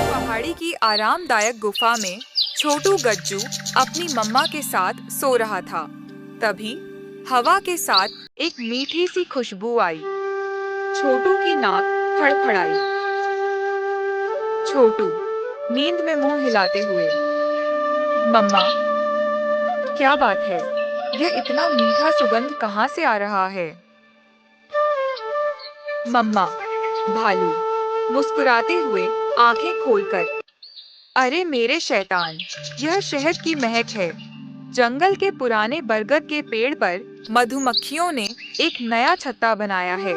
पहाड़ी की आरामदायक गुफा में छोटू गज्जू अपनी मम्मा के साथ सो रहा था। तभी हवा के साथ एक मीठी सी खुशबू आई। छोटू की नाक फड़फड़ाई। छोटू नींद में मुंह हिलाते हुए, मम्मा, क्या बात है? यह इतना मीठा सुगंध कहाँ से आ रहा है? मम्मा भालू मुस्कुराते हुए आंखें खोलकर, अरे मेरे शैतान, यह शहद की महक है। जंगल के पुराने बरगद के पेड़ पर मधुमक्खियों ने एक नया छत्ता बनाया है।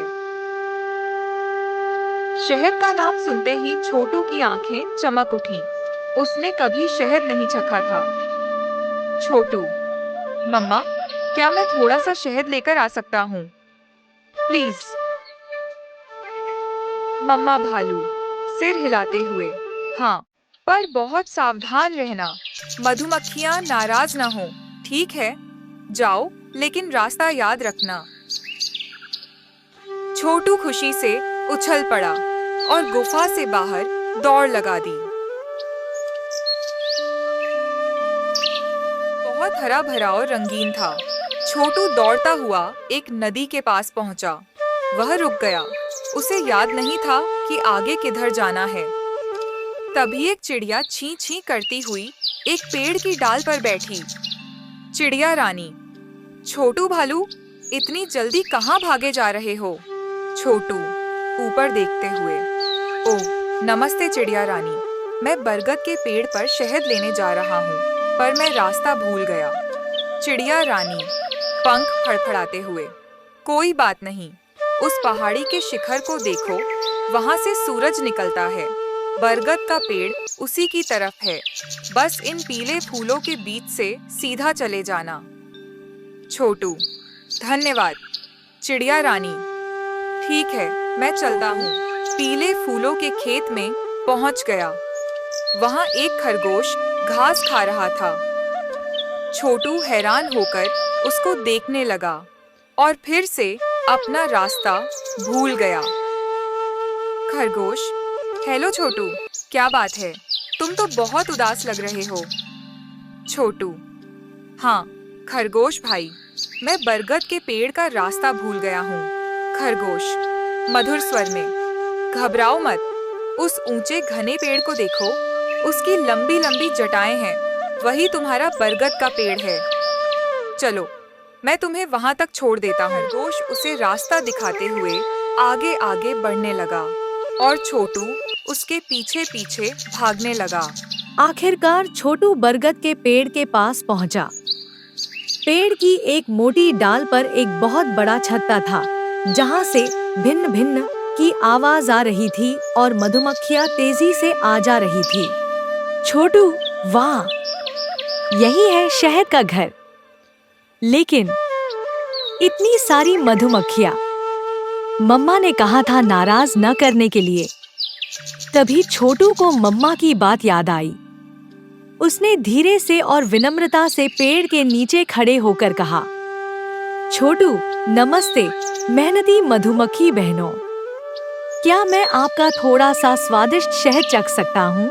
शहद का नाम सुनते ही छोटू की आंखें चमक उठी। उसने कभी शहद नहीं चखा था। छोटू, मम्मा, क्या मैं थोड़ा सा शहद लेकर आ सकता हूँ? प्लीज। मम्मा भालू सिर हिलाते हुए, हाँ, पर बहुत सावधान रहना। मधुमक्खियाँ नाराज ना हो। ठीक है, जाओ, लेकिन रास्ता याद रखना। छोटू खुशी से उछल पड़ा और गुफा से बाहर दौड़ लगा दी। बहुत हरा भरा और रंगीन था। छोटू दौड़ता हुआ एक नदी के पास पहुंचा। वह रुक गया। उसे याद नहीं था कि आगे किधर जाना है। तभी एक चिड़िया छी छी करती हुई एक पेड़ की डाल पर बैठी। चिड़िया रानी, छोटू भालू, इतनी जल्दी कहाँ भागे जा रहे हो? छोटू ऊपर देखते हुए, ओह नमस्ते चिड़िया रानी, मैं बरगद के पेड़ पर शहद लेने जा रहा हूँ, पर मैं रास्ता भूल गया। चिड़िया रानी पंख फड़फड़ाते हुए, कोई बात नहीं, उस पहाड़ी के शिखर को देखो, वहाँ से सूरज निकलता है। बरगद का पेड़ उसी की तरफ है। बस इन पीले फूलों के बीच से सीधा चले जाना। छोटू, धन्यवाद। चिड़िया रानी, ठीक है, मैं चलता हूँ। पीले फूलों के खेत में पहुँच गया। वहाँ एक खरगोश घास खा रहा था। छोटू हैरान होकर उसको देखने लगा और फिर से अपना रास्ता भूल गया। खरगोश, हेलो छोटू, क्या बात है? तुम तो बहुत उदास लग रहे हो। छोटू, हाँ खरगोश भाई, मैं बरगद के पेड़ का रास्ता भूल गया हूँ। खरगोश मधुर स्वर में, घबराओ मत, उस ऊंचे घने पेड़ को देखो, उसकी लंबी लंबी जटाएं हैं, वही तुम्हारा बरगद का पेड़ है। चलो, मैं तुम्हें वहां तक छोड़ देता हूँ। खरगोश उसे रास्ता दिखाते हुए आगे आगे बढ़ने लगा और छोटू उसके पीछे पीछे भागने लगा। आखिरकार छोटू बरगद के पेड़ के पास पहुंचा। पेड़ की एक मोटी डाल पर एक बहुत बड़ा छत्ता था, जहां से भिन्न भिन्न की आवाज आ रही थी और मधुमक्खियां तेजी से आ जा रही थी। छोटू, वाह, यही है शहद का घर। लेकिन इतनी सारी मधुमक्खियां। मम्मा ने कहा था नाराज न करने के लिए। तभी छोटू को मम्मा की बात याद आई। उसने धीरे से और विनम्रता से पेड़ के नीचे खड़े होकर कहा, छोटू, नमस्ते मेहनती मधुमक्खी बहनों, क्या मैं आपका थोड़ा सा स्वादिष्ट शहद चख सकता हूँ?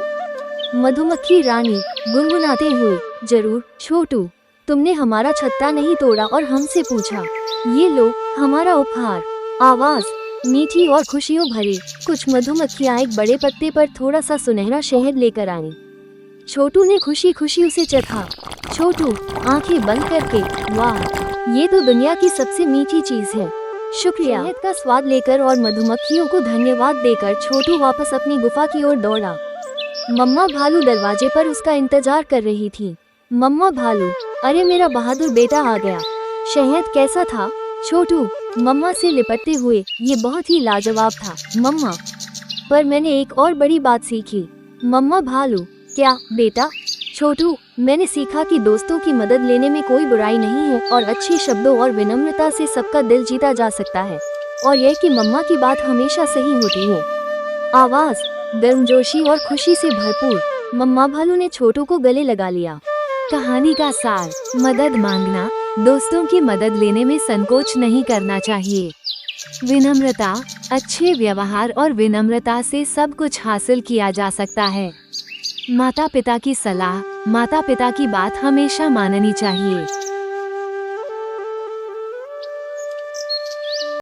मधुमक्खी रानी गुनगुनाते हुए, जरूर छोटू, तुमने हमारा छत्ता नहीं तोड़ा और हमसे पूछा। ये लो हमारा उपहार। आवाज मीठी और खुशियों भरी। कुछ मधुमक्खियाँ एक बड़े पत्ते पर थोड़ा सा सुनहरा शहद लेकर आईं। छोटू ने खुशी खुशी उसे चखा। छोटू आंखें बंद करके, वाह, ये तो दुनिया की सबसे मीठी चीज है। शुक्रिया। शहद का स्वाद लेकर और मधुमक्खियों को धन्यवाद देकर छोटू वापस अपनी गुफा की ओर दौड़ा। मम्मा भालू दरवाजे पर उसका इंतजार कर रही थी। मम्मा भालू, अरे मेरा बहादुर बेटा आ गया। शहद कैसा था? छोटू मम्मा से लिपटते हुए, ये बहुत ही लाजवाब था मम्मा, पर मैंने एक और बड़ी बात सीखी। मम्मा भालू, क्या बेटा? छोटू, मैंने सीखा कि दोस्तों की मदद लेने में कोई बुराई नहीं है और अच्छे शब्दों और विनम्रता से सबका दिल जीता जा सकता है, और यह कि मम्मा की बात हमेशा सही होती है। आवाज गर्मजोशी और खुशी से भरपूर। मम्मा भालू ने छोटू को गले लगा लिया। कहानी का सार, मदद मांगना, दोस्तों की मदद लेने में संकोच नहीं करना चाहिए। विनम्रता, अच्छे व्यवहार और विनम्रता से सब कुछ हासिल किया जा सकता है। माता पिता की सलाह, माता पिता की बात हमेशा माननी चाहिए।